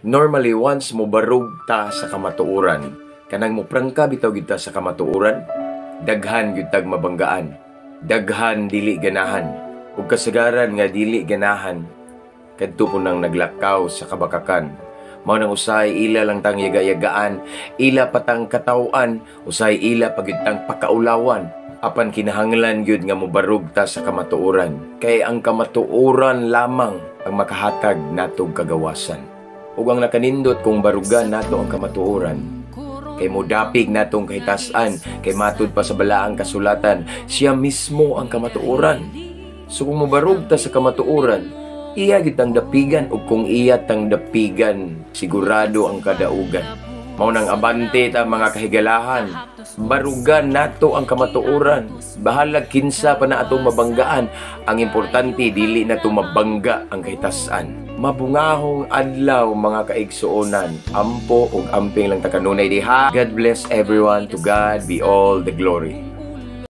Normally, once mo barug ta sa kamatuoran, kanang mo prangka bitaw gid ta sa kamatuoran, daghan gyud tag mabanggaan, daghan dili ganahan, ug kasagaran nga dili ganahan kadto po nang naglakaw sa kabakakan. Mao nang usay ila lang tang yaga-yagaan, ila patang katawan, usay ila pagyud pakaulawan. Apan kinahanglan gyud nga mobarug ta sa kamatuoran, kay ang kamatuoran lamang ang makahatag natong kagawasan. Ug ang nakanindot kung barugan nato ang kamatuoran, kay modapig natong kahitasan, kay matud pa sa balaang kasulatan, siya mismo ang kamatuoran. So kung mobarug ta sa kamatuoran, iya gid ang dapigan, ug kung iya tang dapigan, sigurado ang kadaugan. Mao nang abante ta mga kahigalahan, barugan nato ang kamatuoran. Bahalag kinsa pa na atong mabanggaan, ang importante dili nato mabangga ang kahitasan. Mabungahong adlaw mga kaigsuonan, ampo ug amping lang ta kanunay diha. God bless everyone, to God be all the glory.